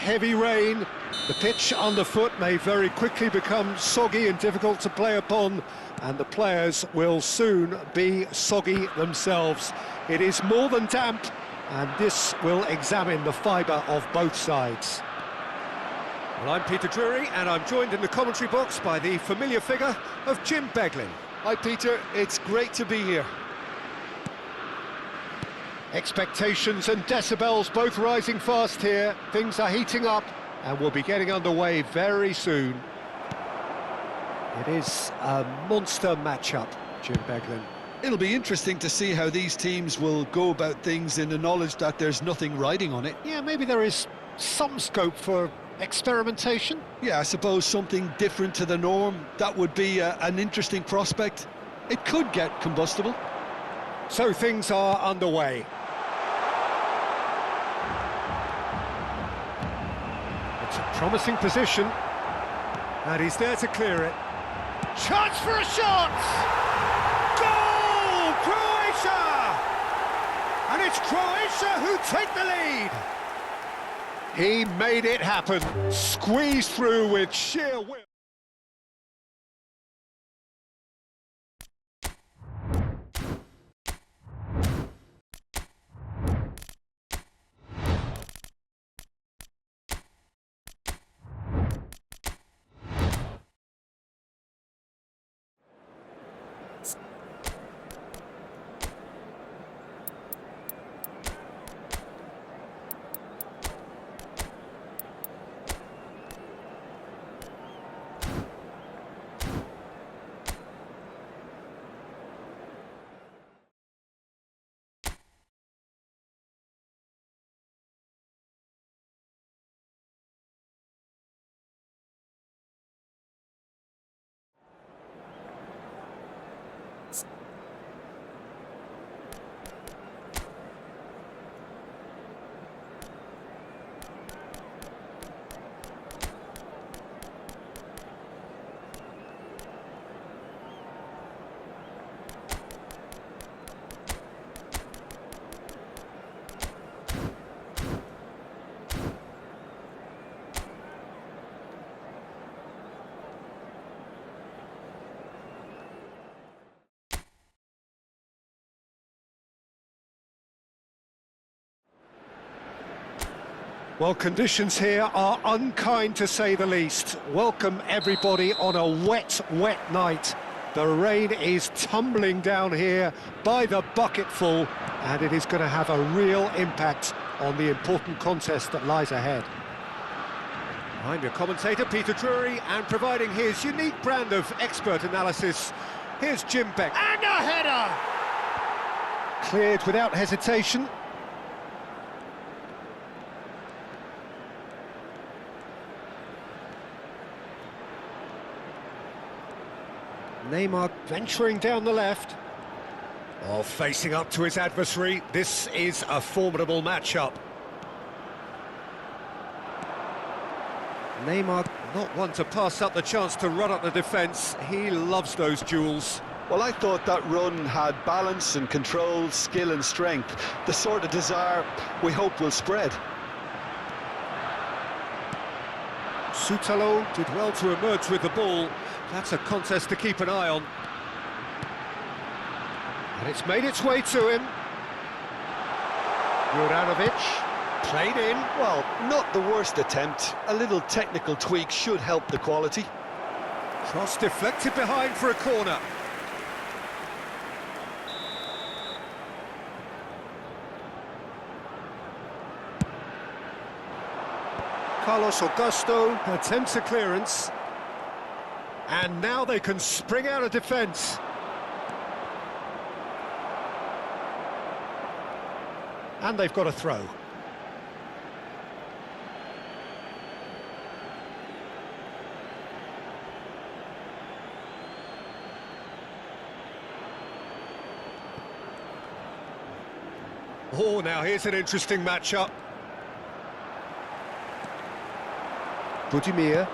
heavy rain. The pitch underfoot may very quickly become soggy and difficult to play upon, and the players will soon be soggy themselves. It is more than damp, and this will examine the fibre of both sides. Well, I'm Peter Drury, and I'm joined in the commentary box by the familiar figure of Jim Beglin. Hi Peter, it's great to be here. Expectations and decibels both rising fast here. Things are heating up and we'll be getting underway very soon. It is a monster matchup, Jim Beglin. It'll be interesting to see how these teams will go about things in the knowledge that there's nothing riding on it. Yeah, maybe there is some scope for experimentation. Yeah, I suppose something different to the norm. That would be an interesting prospect. It could get combustible. So things are underway. It's a promising position, and he's there to clear it. Chance for a shot! Goal! Croatia! And it's Croatia who take the lead. He made it happen, squeezed through with sheer will. Well, conditions here are unkind to say the least. Welcome everybody on a wet, wet night. The rain is tumbling down here by the bucketful, and it is going to have a real impact on the important contest that lies ahead. I'm your commentator, Peter Drury, and providing his unique brand of expert analysis, here's Jim Beck. And a header! Cleared without hesitation. Neymar venturing down the left. Oh, facing up to his adversary. This is a formidable matchup. Neymar not one to pass up the chance to run up the defence. He loves those duels. Well, I thought that run had balance and control, skill and strength. The sort of desire we hope will spread. Ovicente-lor did well to emerge with the ball. That's a contest to keep an eye on. And it's made its way to him. Juranovic, played in. Well, not the worst attempt. A little technical tweak should help the quality. Cross deflected behind for a corner. Carlos Augusto attempts a clearance. And now they can spring out of defence. And they've got a throw. Oh, now here's an interesting matchup. Budimir.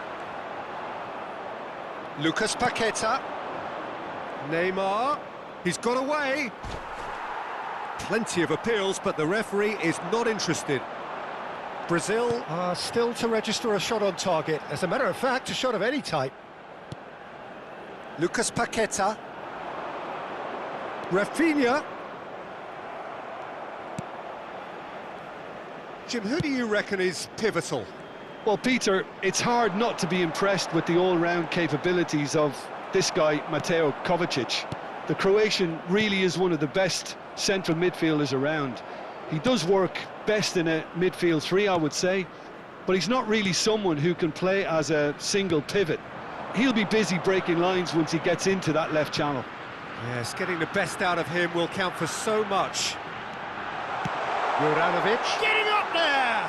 Lucas Paqueta. Neymar. He's got away. Plenty of appeals, but the referee is not interested. Brazil are still to register a shot on target. As a matter of fact, a shot of any type. Lucas Paqueta. Rafinha. Jim, who do you reckon is pivotal? Well, Peter, it's hard not to be impressed with the all-round capabilities of this guy, Mateo Kovacic. The Croatian really is one of the best central midfielders around. He does work best in a midfield three, I would say, but he's not really someone who can play as a single pivot. He'll be busy breaking lines once he gets into that left channel. Yes, getting the best out of him will count for so much. Juranovic getting up there!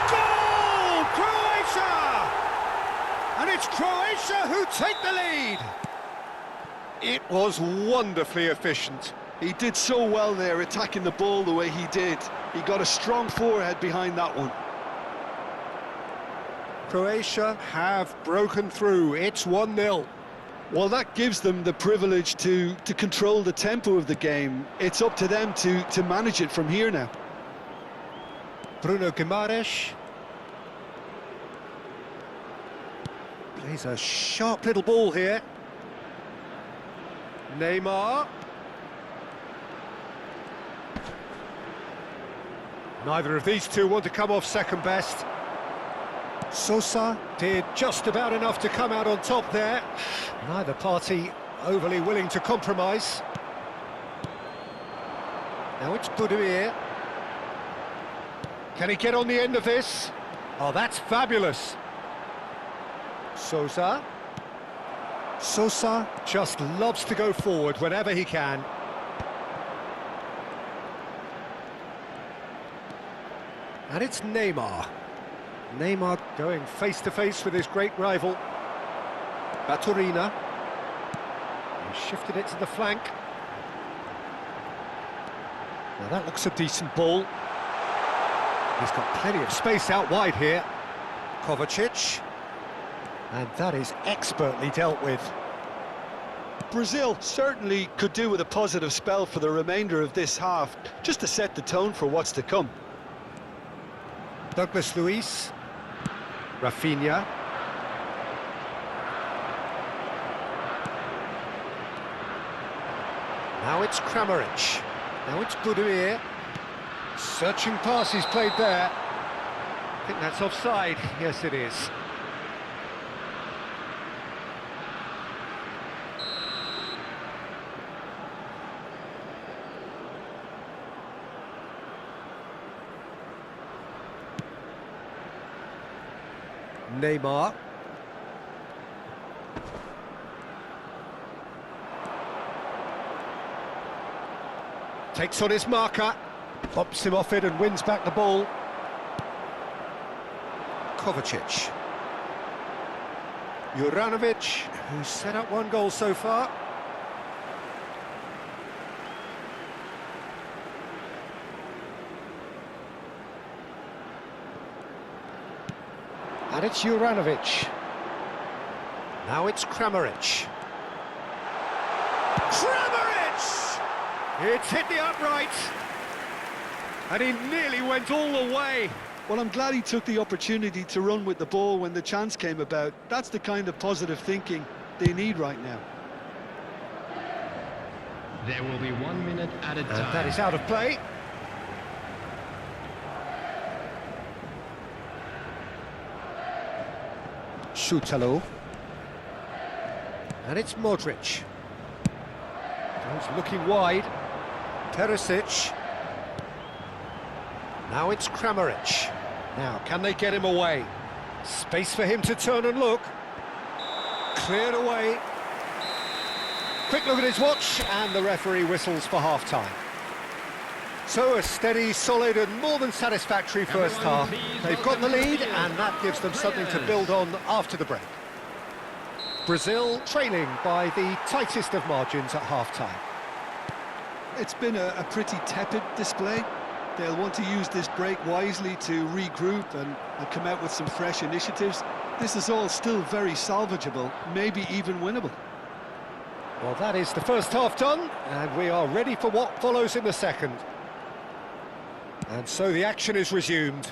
Goal! Croatia! And it's Croatia who take the lead! It was wonderfully efficient. He did so well there, attacking the ball the way he did. He got a strong forehead behind that one. Croatia have broken through. It's 1-0. Well, that gives them the privilege to control the tempo of the game. It's up to them to manage it from here now. Bruno Guimaraes. Plays a sharp little ball here. Neymar. Neither of these two want to come off second best. Sosa did just about enough to come out on top there. Neither party overly willing to compromise. Now it's Budimir. Can he get on the end of this? Oh, that's fabulous. Sosa. Sosa just loves to go forward whenever he can. And it's Neymar. Neymar going face-to-face with his great rival. Baturina. He shifted it to the flank. Now that looks a decent ball. He's got plenty of space out wide here. Kovacic. And that is expertly dealt with. Brazil certainly could do with a positive spell for the remainder of this half, just to set the tone for what's to come. Douglas Luiz. Rafinha. Now it's Kramaric. Now it's Budimir. Searching pass he's played there. I think that's offside. Yes, it is. Neymar. Takes on his marker, pops him off it and wins back the ball. Kovacic. Juranovic, who's set up one goal so far. And it's Juranovic. Now it's Kramaric. Kramaric! It's hit the upright. And he nearly went all the way. Well, I'm glad he took the opportunity to run with the ball when the chance came about. That's the kind of positive thinking they need right now. There will be 1 minute at a time. And that is out of play. Shutalo. And it's Modric. He's looking wide. Perisic. Now it's Kramaric. Now, can they get him away? Space for him to turn and look. Cleared away. Quick look at his watch, and the referee whistles for half-time. So a steady, solid and more than satisfactory first half. They've got the lead and that gives them something to build on after the break. Brazil trailing by the tightest of margins at half-time. It's been a pretty tepid display. They'll want to use this break wisely to regroup and come out with some fresh initiatives. This is all still very salvageable, maybe even winnable. Well, that is the first half done, and we are ready for what follows in the second. And so the action is resumed.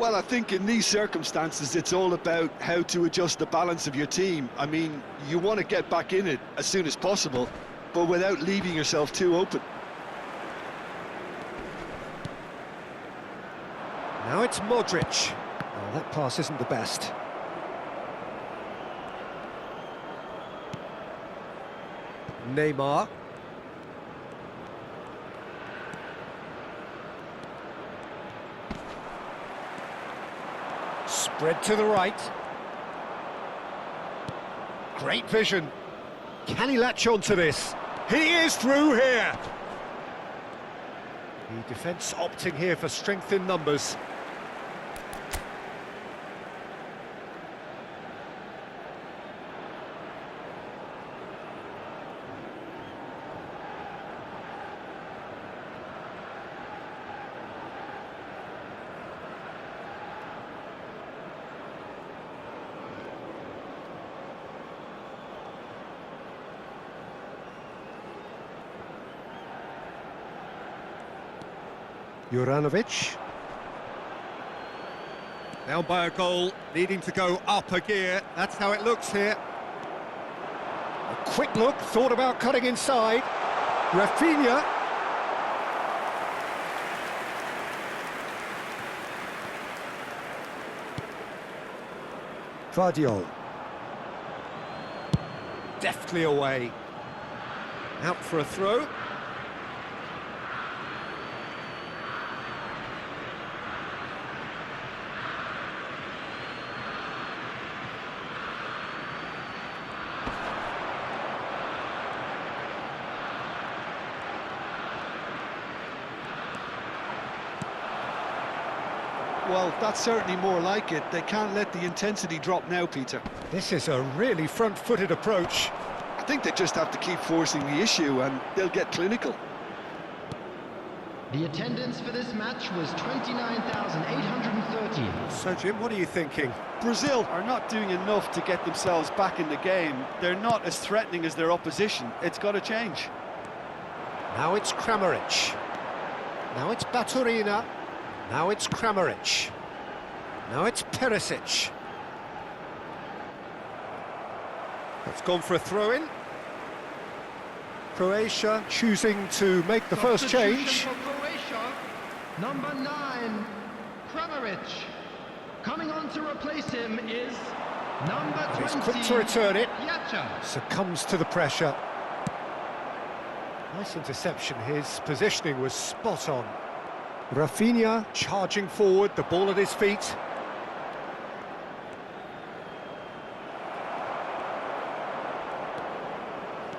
Well, I think in these circumstances, it's all about how to adjust the balance of your team. I mean, you want to get back in it as soon as possible, but without leaving yourself too open. Now it's Modric. Oh, that pass isn't the best. Neymar. Spread to the right. Great vision. Can he latch on to this? He is through here. The defence opting here for strength in numbers. Juranovic. Down by a goal, needing to go up a gear. That's how it looks here. A quick look, thought about cutting inside. Rafinha. Guardiola. Deftly away. Out for a throw. Well, that's certainly more like it. They can't let the intensity drop now, Peter. This is a really front-footed approach. I think they just have to keep forcing the issue and they'll get clinical. The attendance for this match was 29,813. So, Jim, what are you thinking? Brazil are not doing enough to get themselves back in the game. They're not as threatening as their opposition. It's got to change. Now it's Kramaric. Now it's Baturina. Now it's Kramaric. Now it's Perisic. That's gone for a throw-in. Croatia choosing to make the first change. For Croatia, number 9, Kramaric. Coming on to replace him is number 20. He's quick to return it. Yacha. Succumbs to the pressure. Nice interception. His positioning was spot on. Rafinha charging forward, the ball at his feet.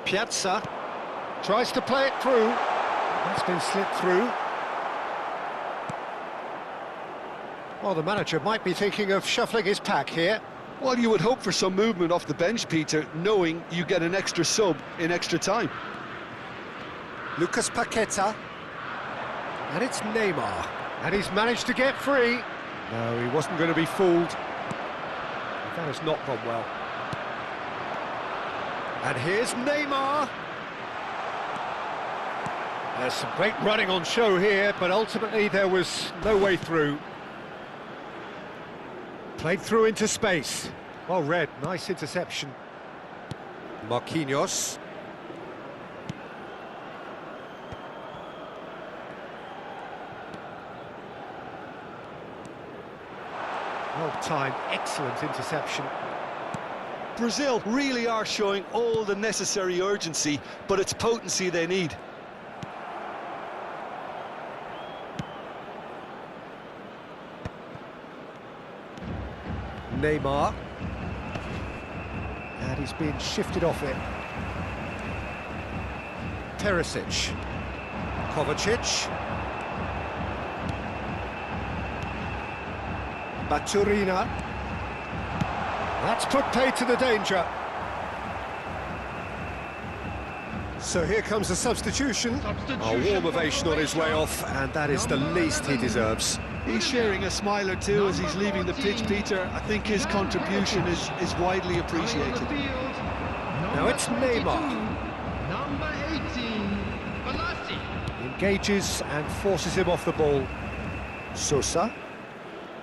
Piazza tries to play it through. That's been slipped through. Well, the manager might be thinking of shuffling his pack here. Well, you would hope for some movement off the bench, Peter, knowing you get an extra sub in extra time. Lucas Paqueta. And it's Neymar. And he's managed to get free. No, he wasn't going to be fooled. That has not gone well. And here's Neymar. There's some great running on show here, but ultimately there was no way through. Played through into space. Well read, nice interception. Marquinhos. Well timed, excellent interception. Brazil really are showing all the necessary urgency, but it's potency they need. Neymar. And he's been shifted off it. Perisic. Kovacic. Baturina. That's put paid to the danger. So here comes the substitution. A warm ovation on his way off, and that is the least he deserves. He's sharing a smile or two as he's leaving the pitch, Peter. I think his contribution is widely appreciated. Now it's Neymar. Number 18, Balassi. Engages and forces him off the ball. Sosa.